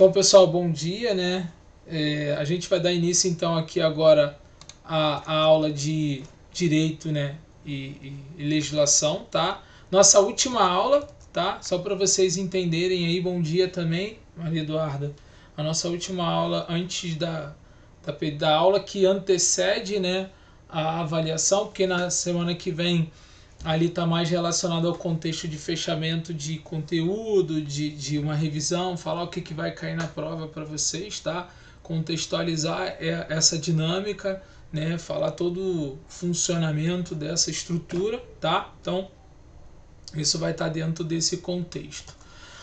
Bom, pessoal, bom dia, né? A gente vai dar início então aqui agora à aula de Direito, né? E Legislação, tá? Nossa última aula, tá? Só para vocês entenderem aí, bom dia também, Maria Eduarda. A nossa última aula antes da aula que antecede, né, a avaliação, porque na semana que vem ali está mais relacionado ao contexto de fechamento de conteúdo, de uma revisão, falar o que vai cair na prova para vocês, tá? Contextualizar essa dinâmica, né? Falar todo o funcionamento dessa estrutura, tá? Então, isso vai estar dentro desse contexto.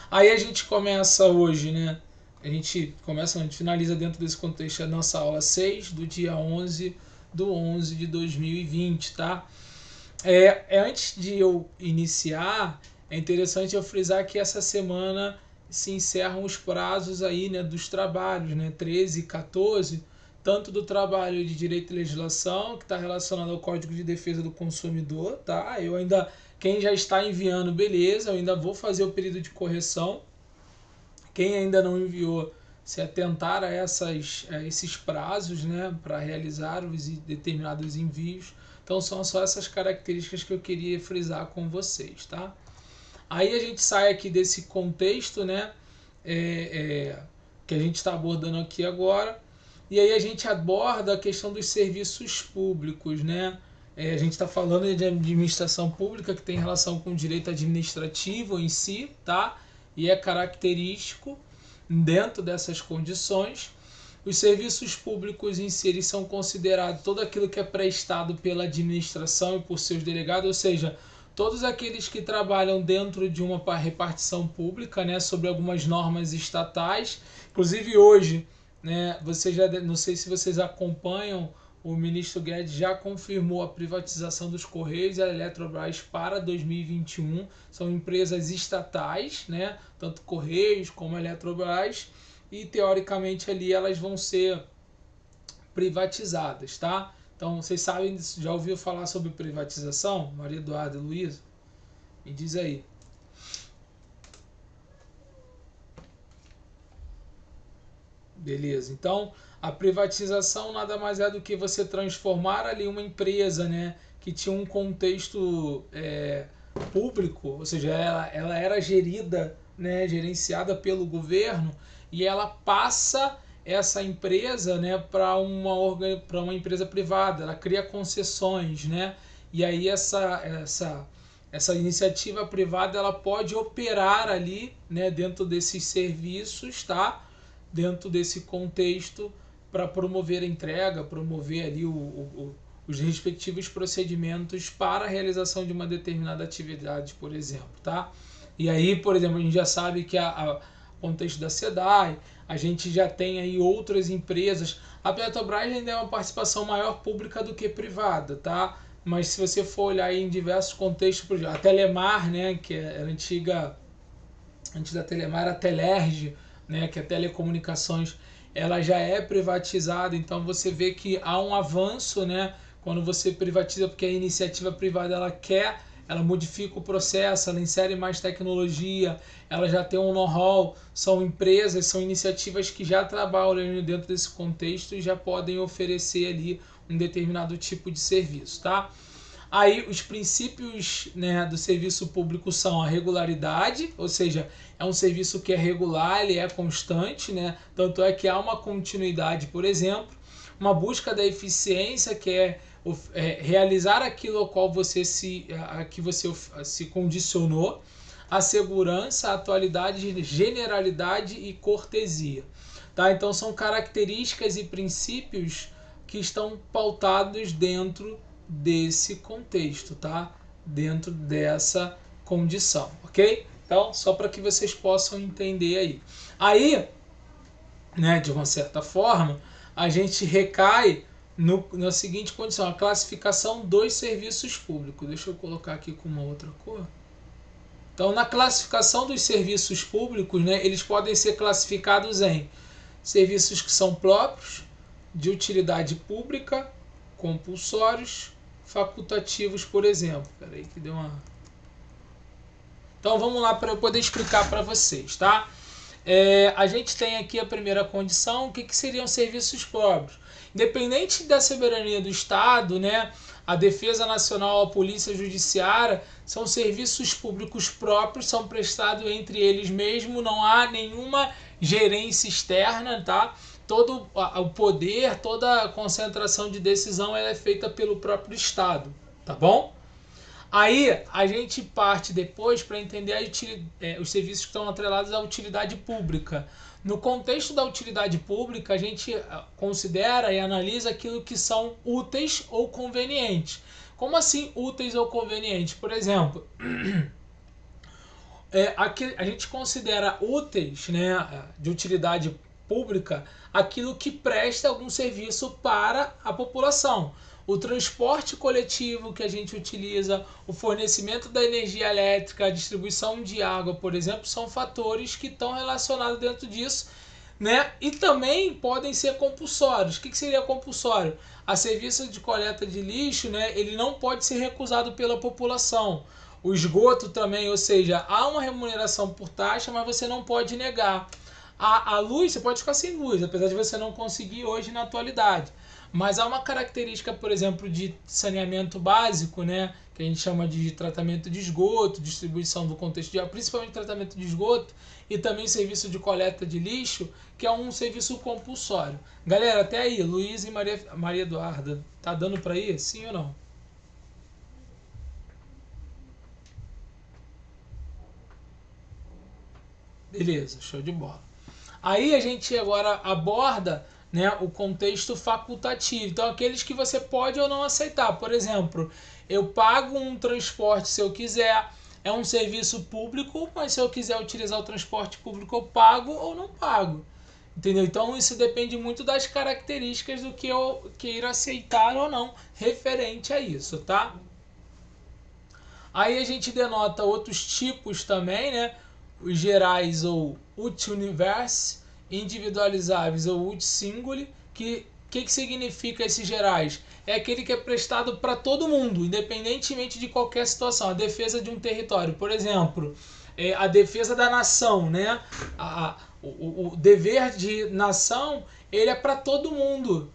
Aí a gente começa hoje, né? A gente finaliza dentro desse contexto a nossa aula 6 do dia 11/11 de 2020, tá? Antes de eu iniciar, é interessante eu frisar que essa semana se encerram os prazos aí, né, dos trabalhos, né, 13 e 14, tanto do trabalho de Direito e Legislação, que está relacionado ao Código de Defesa do Consumidor, tá? Quem já está enviando, beleza, eu ainda vou fazer o período de correção. Quem ainda não enviou, se atentar a esses prazos, né, para realizar os determinados envios. Então são só essas características que eu queria frisar com vocês, tá? Aí a gente sai aqui desse contexto, né, que a gente está abordando aqui agora, e aí a gente aborda a questão dos serviços públicos, né? A gente está falando de administração pública que tem relação com o direito administrativo em si, tá? E é característico dentro dessas condições. Os serviços públicos em si eles são considerados todo aquilo que é prestado pela administração e por seus delegados, ou seja, todos aqueles que trabalham dentro de uma repartição pública, né, sobre algumas normas estatais. Inclusive hoje, né, não sei se vocês acompanham, o ministro Guedes já confirmou a privatização dos Correios e a Eletrobras para 2021. São empresas estatais, né, tanto Correios como a Eletrobras, e teoricamente ali elas vão ser privatizadas, tá? Então, vocês sabem, já ouviu falar sobre privatização? Maria Eduarda e Luísa? Me diz aí. Beleza. Então, a privatização nada mais é do que você transformar ali uma empresa, né, que tinha um contexto público, ou seja, ela era gerida, né, gerenciada pelo governo, e ela passa essa empresa, né, para uma empresa privada. Ela cria concessões, né, e aí essa iniciativa privada ela pode operar ali, né, dentro desses serviços, tá? Dentro desse contexto para promover a entrega, promover ali os respectivos procedimentos para a realização de uma determinada atividade, por exemplo, tá? E aí, por exemplo, a gente já sabe que a contexto da SEDAI, a gente já tem aí outras empresas. A Petrobras ainda é uma participação maior pública do que privada, tá? Mas se você for olhar em diversos contextos, por exemplo, a Telemar, né, que era antiga, antes da Telemar, a Telerge, né, que é telecomunicações, ela já é privatizada, então você vê que há um avanço, né, quando você privatiza, porque a iniciativa privada ela modifica o processo, ela insere mais tecnologia, ela já tem um know-how, são empresas, são iniciativas que já trabalham dentro desse contexto e já podem oferecer ali um determinado tipo de serviço, tá? Aí os princípios, né, do serviço público são a regularidade, ou seja, é um serviço que é regular, ele é constante, né? Tanto é que há uma continuidade, por exemplo, uma busca da eficiência, que é realizar aquilo ao qual que você se condicionou, a segurança, a atualidade, generalidade e cortesia. Tá? Então são características e princípios que estão pautados dentro desse contexto, tá? Dentro dessa condição, ok? Então, só para que vocês possam entender aí. Aí, né, de uma certa forma, a gente recai na seguinte condição, a classificação dos serviços públicos. Deixa eu colocar aqui com uma outra cor. Então, na classificação dos serviços públicos, né, eles podem ser classificados em serviços que são próprios, de utilidade pública, compulsórios, facultativos, por exemplo. Peraí que deu uma... Então vamos lá para eu poder explicar para vocês, tá? A gente tem aqui a primeira condição, o que seriam serviços próprios. Independente da soberania do Estado, né, a Defesa Nacional, a Polícia Judiciária, são serviços públicos próprios, são prestados entre eles mesmos, não há nenhuma gerência externa, tá? Todo o poder, toda a concentração de decisão ela é feita pelo próprio Estado, tá bom? Aí a gente parte depois para entender os serviços que estão atrelados à utilidade pública. No contexto da utilidade pública, a gente considera e analisa aquilo que são úteis ou convenientes. Como assim úteis ou convenientes? Por exemplo, a gente considera úteis, né, de utilidade pública aquilo que presta algum serviço para a população. O transporte coletivo que a gente utiliza, o fornecimento da energia elétrica, a distribuição de água, por exemplo, são fatores que estão relacionados dentro disso, né? E também podem ser compulsórios. O que seria compulsório? A serviço de coleta de lixo, né, ele não pode ser recusado pela população. O esgoto também, ou seja, há uma remuneração por taxa, mas você não pode negar. A luz, você pode ficar sem luz, apesar de você não conseguir hoje na atualidade. Mas há uma característica, por exemplo, de saneamento básico, né, que a gente chama de tratamento de esgoto, distribuição do contexto de água, principalmente tratamento de esgoto, e também serviço de coleta de lixo, que é um serviço compulsório. Galera, até aí, Luiz e Maria Eduarda, tá dando para ir? Sim ou não? Beleza, show de bola. Aí a gente agora aborda, né, o contexto facultativo. Então, aqueles que você pode ou não aceitar. Por exemplo, eu pago um transporte se eu quiser, é um serviço público, mas se eu quiser utilizar o transporte público, eu pago ou não pago. Entendeu? Então, isso depende muito das características do que eu queira aceitar ou não referente a isso, tá? Aí a gente denota outros tipos também, né? Os gerais ou ut universe, individualizáveis ou ut singuli, que significa esses gerais? É aquele que é prestado para todo mundo, independentemente de qualquer situação. A defesa de um território, por exemplo, a defesa da nação, né? O dever de nação, ele é para todo mundo.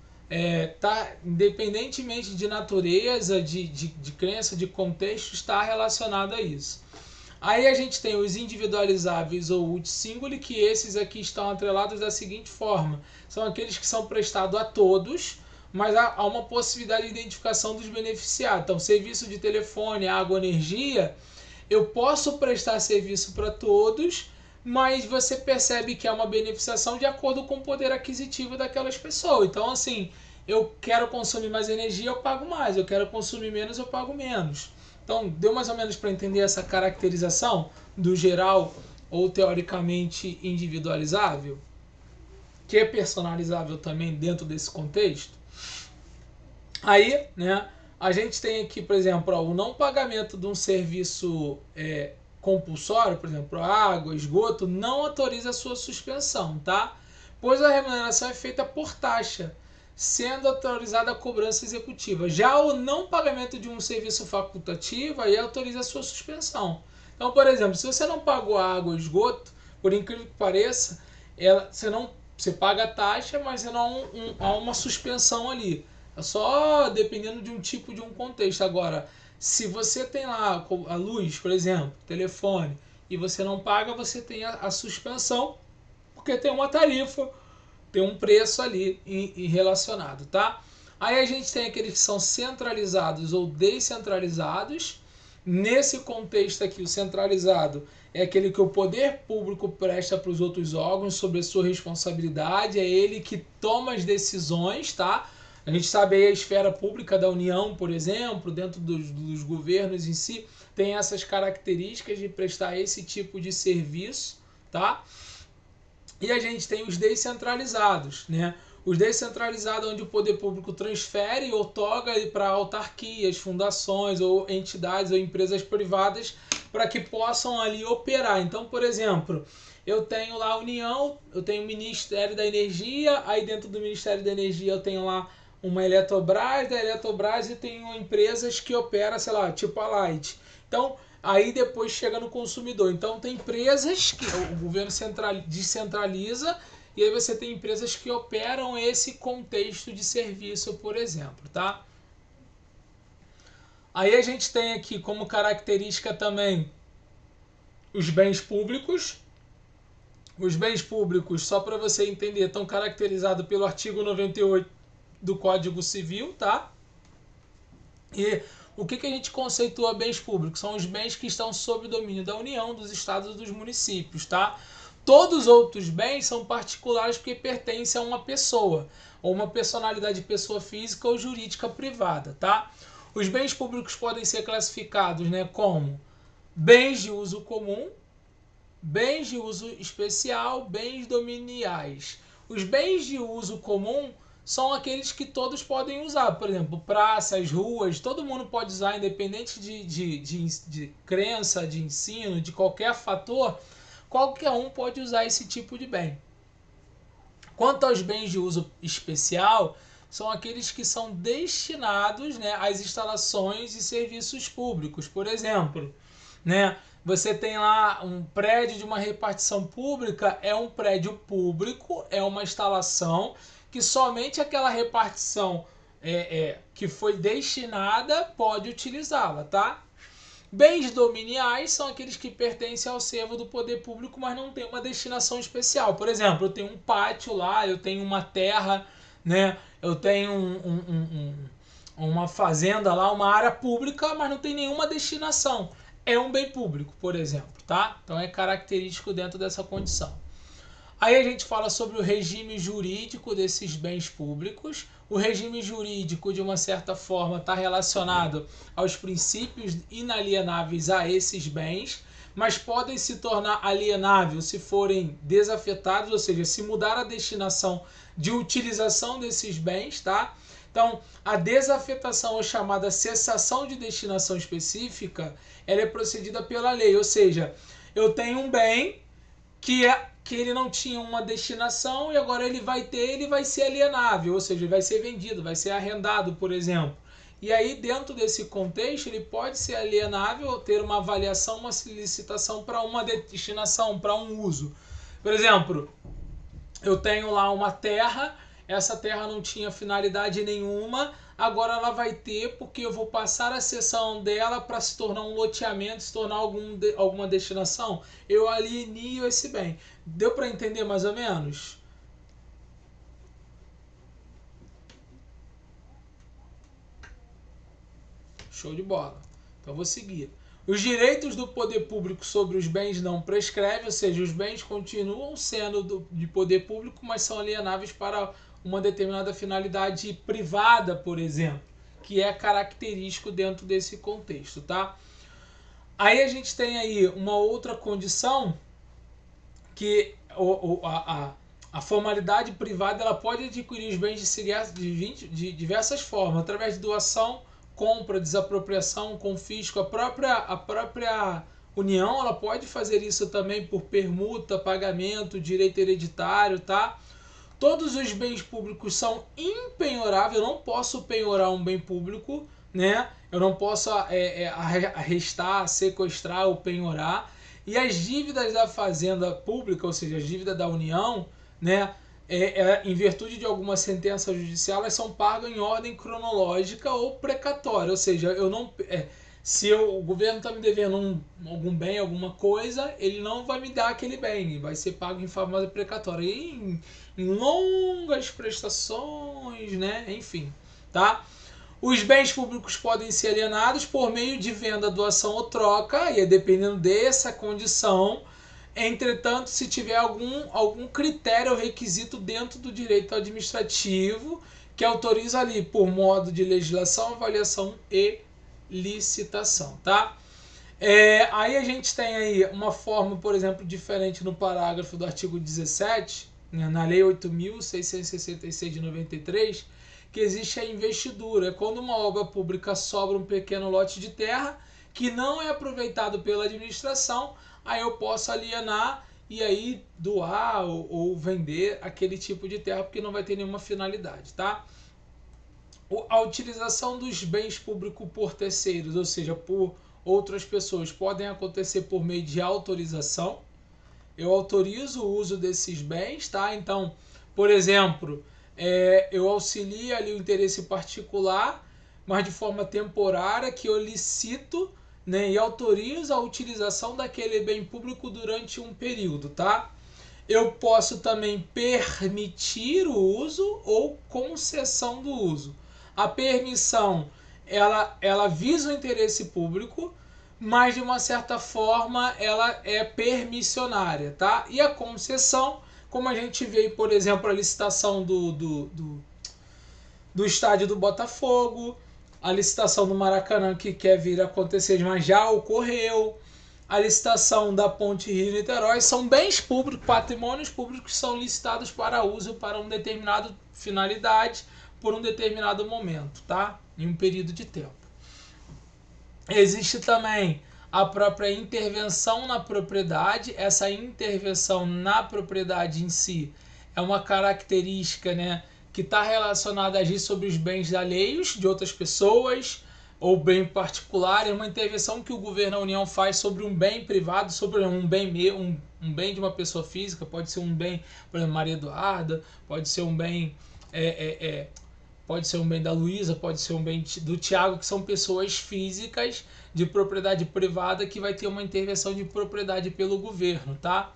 Tá, independentemente de natureza, de crença, de contexto, está relacionado a isso. Aí a gente tem os individualizáveis ou ut singuli, que esses aqui estão atrelados da seguinte forma: são aqueles que são prestados a todos, mas há uma possibilidade de identificação dos beneficiados. Então, serviço de telefone, água, energia, eu posso prestar serviço para todos, mas você percebe que é uma beneficiação de acordo com o poder aquisitivo daquelas pessoas. Então, assim, eu quero consumir mais energia, eu pago mais. Eu quero consumir menos, eu pago menos. Então, deu mais ou menos para entender essa caracterização do geral ou teoricamente individualizável, que é personalizável também dentro desse contexto. Aí, né, a gente tem aqui, por exemplo, o não pagamento de um serviço compulsório, por exemplo, água, esgoto, não autoriza a sua suspensão, tá? Pois a remuneração é feita por taxa, sendo autorizada a cobrança executiva. Já o não pagamento de um serviço facultativo, aí autoriza a sua suspensão. Então, por exemplo, se você não pagou a água ou esgoto, por incrível que pareça, você paga a taxa, mas não há uma suspensão ali. É só dependendo de um tipo de um contexto. Agora, se você tem lá a luz, por exemplo, telefone, e você não paga, você tem a suspensão, porque tem uma tarifa, tem um preço ali relacionado, tá? Aí a gente tem aqueles que são centralizados ou descentralizados. Nesse contexto aqui, o centralizado é aquele que o poder público presta para os outros órgãos sobre a sua responsabilidade, é ele que toma as decisões, tá? A gente sabe aí a esfera pública da União, por exemplo, dentro dos governos em si, tem essas características de prestar esse tipo de serviço, tá? E a gente tem os descentralizados, né? Os descentralizados onde o poder público transfere e outorga para autarquias, fundações ou entidades ou empresas privadas para que possam ali operar. Então, por exemplo, eu tenho lá a União, eu tenho o Ministério da Energia, aí dentro do Ministério da Energia eu tenho lá uma Eletrobras, da Eletrobras eu tenho empresas que operam, sei lá, tipo a Light. Então, aí depois chega no consumidor. Então tem empresas que o governo descentraliza, e aí você tem empresas que operam esse contexto de serviço, por exemplo, tá? Aí a gente tem aqui como característica também os bens públicos. Os bens públicos, só para você entender, estão caracterizados pelo artigo 98 do Código Civil, tá? E o que a gente conceitua bens públicos? São os bens que estão sob o domínio da União, dos estados e dos municípios, tá? Todos os outros bens são particulares porque pertencem a uma pessoa, ou uma personalidade, pessoa física ou jurídica privada, tá? Os bens públicos podem ser classificados, né, como bens de uso comum, bens de uso especial, bens dominiais. Os bens de uso comum são aqueles que todos podem usar. Por exemplo, praças, ruas, todo mundo pode usar, independente de crença, de ensino, de qualquer fator, qualquer um pode usar esse tipo de bem. Quanto aos bens de uso especial, são aqueles que são destinados, né, às instalações e serviços públicos. Por exemplo, né, você tem lá um prédio de uma repartição pública, é um prédio público, é uma instalação que somente aquela repartição que foi destinada pode utilizá-la, tá? Bens dominiais são aqueles que pertencem ao servo do poder público, mas não tem uma destinação especial. Por exemplo, eu tenho um pátio lá, eu tenho uma terra, né? Eu tenho uma fazenda lá, uma área pública, mas não tem nenhuma destinação. É um bem público, por exemplo, tá? Então é característico dentro dessa condição. Aí a gente fala sobre o regime jurídico desses bens públicos. O regime jurídico, de uma certa forma, está relacionado aos princípios inalienáveis a esses bens, mas podem se tornar alienáveis se forem desafetados, ou seja, se mudar a destinação de utilização desses bens, tá? Então, a desafetação, ou chamada cessação de destinação específica, ela é procedida pela lei, ou seja, eu tenho um bem que ele não tinha uma destinação e agora ele vai ser alienável, ou seja, ele vai ser vendido, vai ser arrendado, por exemplo. E aí, dentro desse contexto, ele pode ser alienável, ter uma avaliação, uma licitação para uma destinação, para um uso. Por exemplo, eu tenho lá uma terra, essa terra não tinha finalidade nenhuma, agora ela vai ter, porque eu vou passar a cessão dela para se tornar um loteamento, se tornar alguma destinação, eu alienio esse bem. Deu para entender mais ou menos? Show de bola. Então vou seguir. Os direitos do poder público sobre os bens não prescrevem, ou seja, os bens continuam sendo de poder público, mas são alienáveis para uma determinada finalidade privada, por exemplo, que é característico dentro desse contexto, tá? Aí a gente tem aí uma outra condição que a formalidade privada ela pode adquirir os bens de diversas formas, através de doação, compra, desapropriação, confisco. A própria União ela pode fazer isso também por permuta, pagamento, direito hereditário, tá? Todos os bens públicos são impenhoráveis, eu não posso penhorar um bem público, né? Eu não posso arrestar, sequestrar ou penhorar. E as dívidas da fazenda pública, ou seja, as dívidas da União, né? Em virtude de alguma sentença judicial, elas são pagas em ordem cronológica ou precatória, ou seja, eu não, se o governo está me devendo algum bem, alguma coisa, ele não vai me dar aquele bem, vai ser pago em forma precatória, em longas prestações, né? Enfim, tá? Os bens públicos podem ser alienados por meio de venda, doação ou troca, e dependendo dessa condição. Entretanto, se tiver algum critério ou requisito dentro do direito administrativo que autoriza ali por modo de legislação, avaliação e licitação, tá? Aí a gente tem aí uma forma, por exemplo, diferente no parágrafo do artigo 17, né, na Lei 8.666 de 93, que existe a investidura. É quando uma obra pública sobra um pequeno lote de terra que não é aproveitado pela administração, aí eu posso alienar e aí doar ou vender aquele tipo de terra porque não vai ter nenhuma finalidade, tá? A utilização dos bens públicos por terceiros, ou seja, por outras pessoas podem acontecer por meio de autorização. Eu autorizo o uso desses bens, tá? Então, por exemplo, eu auxilio ali o interesse particular, mas de forma temporária, que eu licito, né, e autorizo a utilização daquele bem público durante um período, tá? Eu posso também permitir o uso ou concessão do uso. A permissão, ela visa o interesse público, mas de uma certa forma ela é permissionária, tá? E a concessão, como a gente vê, por exemplo, a licitação do estádio do Botafogo, a licitação do Maracanã que quer vir a acontecer, mas já ocorreu, a licitação da Ponte Rio-Niterói, são bens públicos, patrimônios públicos que são licitados para uso para uma determinada finalidade, por um determinado momento, tá? Em um período de tempo. Existe também a própria intervenção na propriedade. Essa intervenção na propriedade em si é uma característica, né, que está relacionada a agir sobre os bens alheios de outras pessoas ou bem particular. É uma intervenção que o governo da União faz sobre um bem privado, sobre um bem de uma pessoa física. Pode ser um bem, por exemplo, Maria Eduarda, pode ser um bem pode ser um bem da Luísa, pode ser um bem do Tiago, que são pessoas físicas de propriedade privada que vai ter uma intervenção de propriedade pelo governo, tá?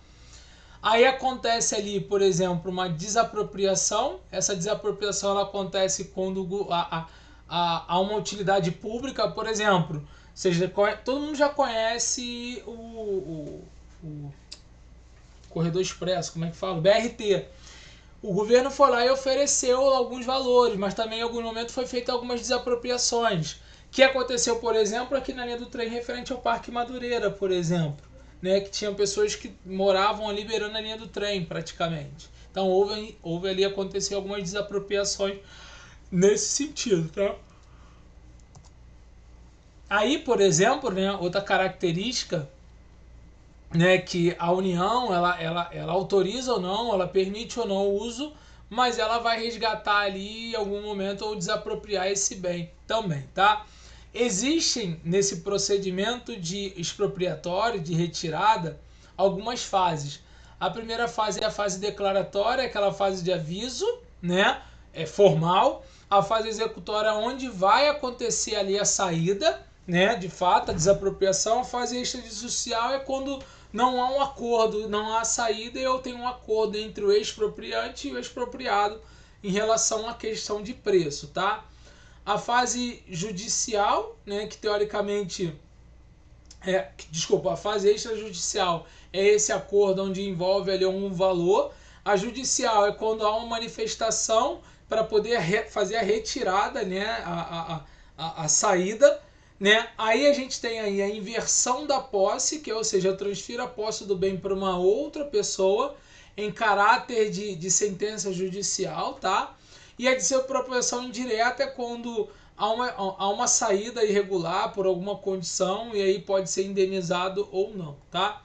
Aí acontece ali, por exemplo, uma desapropriação. Essa desapropriação ela acontece quando há uma utilidade pública, por exemplo. Seja, todo mundo já conhece o Corredor Expresso, como é que fala? BRT. O governo foi lá e ofereceu alguns valores, mas também em algum momento foi feita algumas desapropriações. Que aconteceu, por exemplo, aqui na linha do trem referente ao Parque Madureira, por exemplo, né, que tinham pessoas que moravam ali beirando a linha do trem, praticamente. Então houve ali acontecer algumas desapropriações nesse sentido, tá? Aí, por exemplo, né, outra característica, né, que a União ela autoriza ou não, ela permite ou não o uso, mas ela vai resgatar ali em algum momento ou desapropriar esse bem também, tá? Existem nesse procedimento de expropriatório, de retirada, algumas fases. A primeira fase é a fase declaratória, aquela fase de aviso, né, formal. A fase executória, onde vai acontecer ali a saída, né, de fato, a desapropriação. A fase extrajudicial é quando não há um acordo, não há saída, e eu tenho um acordo entre o expropriante e o expropriado em relação à questão de preço, tá? A fase judicial, né, que teoricamente a fase extrajudicial é esse acordo onde envolve ali um valor. A judicial é quando há uma manifestação para poder fazer a retirada, né, a saída, né? Aí a gente tem aí a inversão da posse, que ou seja, eu transfiro a posse do bem para uma outra pessoa em caráter de sentença judicial, tá? E a desapropriação indireta é quando há uma saída irregular por alguma condição e aí pode ser indenizado ou não, tá?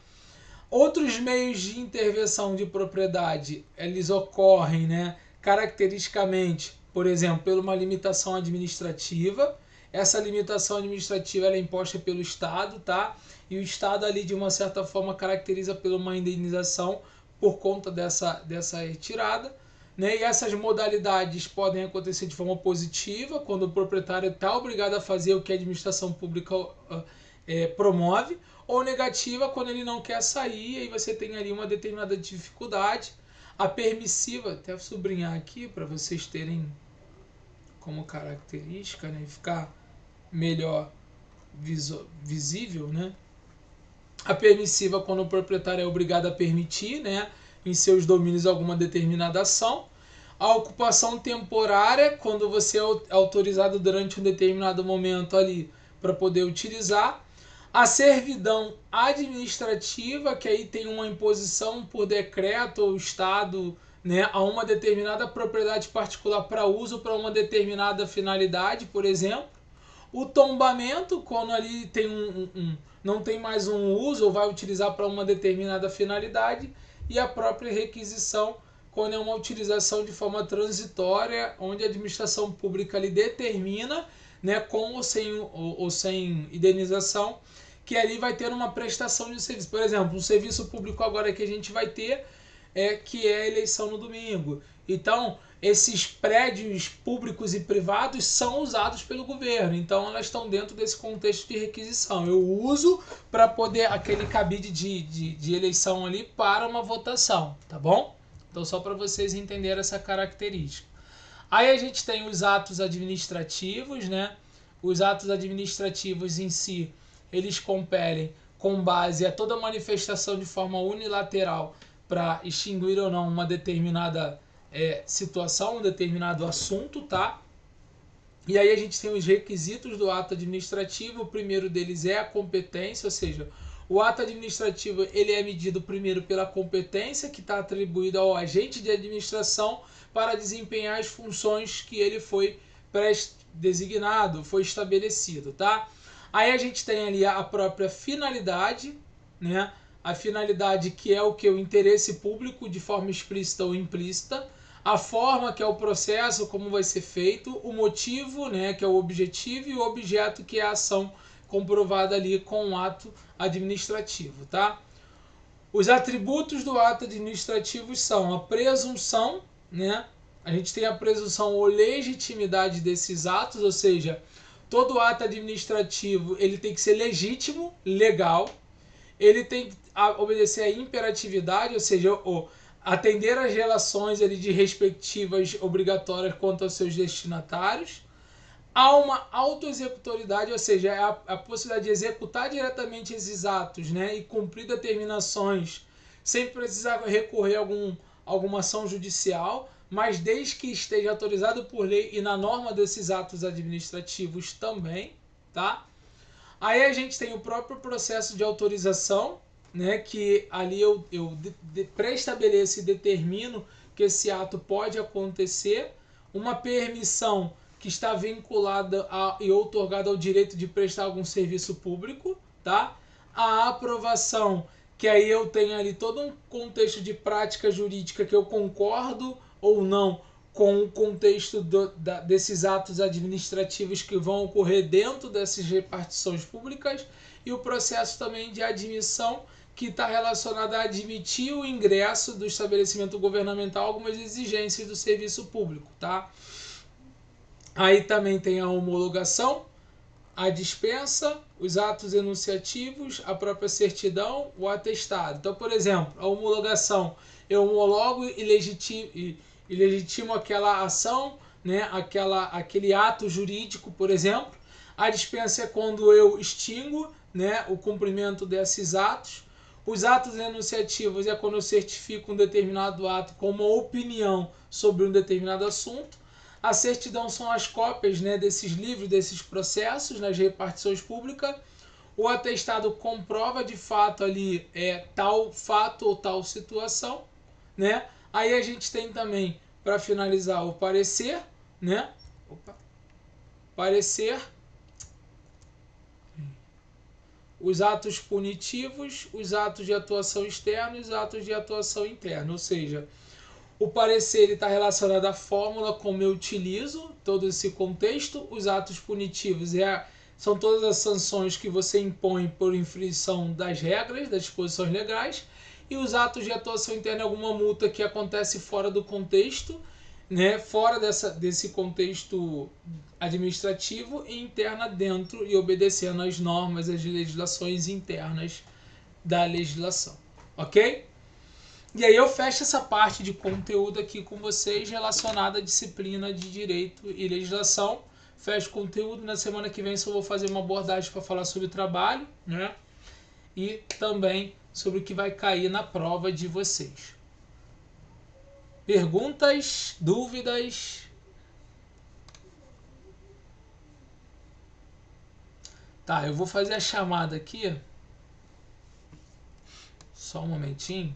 Outros meios de intervenção de propriedade, eles ocorrem, né, caracteristicamente, por exemplo, por uma limitação administrativa. Essa limitação administrativa ela é imposta pelo Estado, tá? E o Estado ali, de uma certa forma, caracteriza por uma indenização por conta dessa retirada, né? E essas modalidades podem acontecer de forma positiva, quando o proprietário está obrigado a fazer o que a administração pública promove, ou negativa, quando ele não quer sair, aí você tem ali uma determinada dificuldade. A permissiva, até sublinhar aqui para vocês terem como característica, né, ficar melhor visível, né? A permissiva, quando o proprietário é obrigado a permitir, né, em seus domínios alguma determinada ação. A ocupação temporária, quando você é autorizado durante um determinado momento ali para poder utilizar. A servidão administrativa, que aí tem uma imposição por decreto ou Estado, né, a uma determinada propriedade particular para uso para uma determinada finalidade, por exemplo. O tombamento, quando ali tem não tem mais um uso ou vai utilizar para uma determinada finalidade. E a própria requisição, quando é uma utilização de forma transitória, onde a administração pública ali determina, né, com ou sem indenização, que ali vai ter uma prestação de serviço. Por exemplo, um serviço público agora que a gente vai ter que é a eleição no domingo. Então, esses prédios públicos e privados são usados pelo governo. Então, elas estão dentro desse contexto de requisição. Eu uso para poder aquele cabide de eleição ali para uma votação, tá bom? Então, só para vocês entenderem essa característica. Aí a gente tem os atos administrativos, né? Os atos administrativos em si, eles compelem com base a toda manifestação de forma unilateral para extinguir ou não uma determinada situação, um determinado assunto, tá? E aí a gente tem os requisitos do ato administrativo. O primeiro deles é a competência, ou seja, o ato administrativo ele é medido primeiro pela competência que está atribuída ao agente de administração para desempenhar as funções que ele foi designado, foi estabelecido, tá? Aí a gente tem ali a própria finalidade, né? A finalidade que é o que? O interesse público de forma explícita ou implícita, a forma que é o processo, como vai ser feito, o motivo, né, que é o objetivo, e o objeto, que é a ação comprovada ali com o ato administrativo, tá? Os atributos do ato administrativo são a presunção, né? A gente tem a presunção ou legitimidade desses atos, ou seja, todo ato administrativo ele tem que ser legítimo, legal, ele tem que obedecer à imperatividade, ou seja, atender às relações ali de respectivas obrigatórias quanto aos seus destinatários. Há uma autoexecutoridade, ou seja, a possibilidade de executar diretamente esses atos, né, e cumprir determinações sem precisar recorrer a alguma ação judicial, mas desde que esteja autorizado por lei e na norma desses atos administrativos também, tá? Aí a gente tem o próprio processo de autorização, né, que ali eu pré-estabeleço e determino que esse ato pode acontecer. Uma permissão que está vinculada e outorgada ao direito de prestar algum serviço público, tá? A aprovação, que aí eu tenho ali todo um contexto de prática jurídica que eu concordo ou não com o contexto desses atos administrativos que vão ocorrer dentro dessas repartições públicas, e o processo também de admissão, que está relacionado a admitir o ingresso do estabelecimento governamental, algumas exigências do serviço público, tá? Aí também tem a homologação, a dispensa, os atos enunciativos, a própria certidão, o atestado. Então, por exemplo, a homologação, eu homologo e legitimo aquela ação, né, aquele ato jurídico, por exemplo. A dispensa é quando eu extingo, né, o cumprimento desses atos. Os atos enunciativos é quando eu certifico um determinado ato com uma opinião sobre um determinado assunto. A certidão são as cópias, né, desses livros, desses processos nas repartições públicas. O atestado comprova de fato ali tal fato ou tal situação, né? Aí a gente tem também, para finalizar, o parecer, né? Parecer, os atos punitivos, os atos de atuação externa e os atos de atuação interna. Ou seja, o parecer está relacionado à fórmula como eu utilizo todo esse contexto. Os atos punitivos são todas as sanções que você impõe por infração das regras, das disposições legais. E os atos de atuação interna é alguma multa que acontece fora do contexto, né, fora desse contexto administrativo, e interna dentro e obedecendo às normas, às legislações internas da legislação. Ok? E aí eu fecho essa parte de conteúdo aqui com vocês relacionada à disciplina de Direito e Legislação. Fecho o conteúdo. Na semana que vem só vou fazer uma abordagem para falar sobre trabalho, né? E também sobre o que vai cair na prova de vocês. Perguntas? Dúvidas? Tá, eu vou fazer a chamada aqui. Só um momentinho.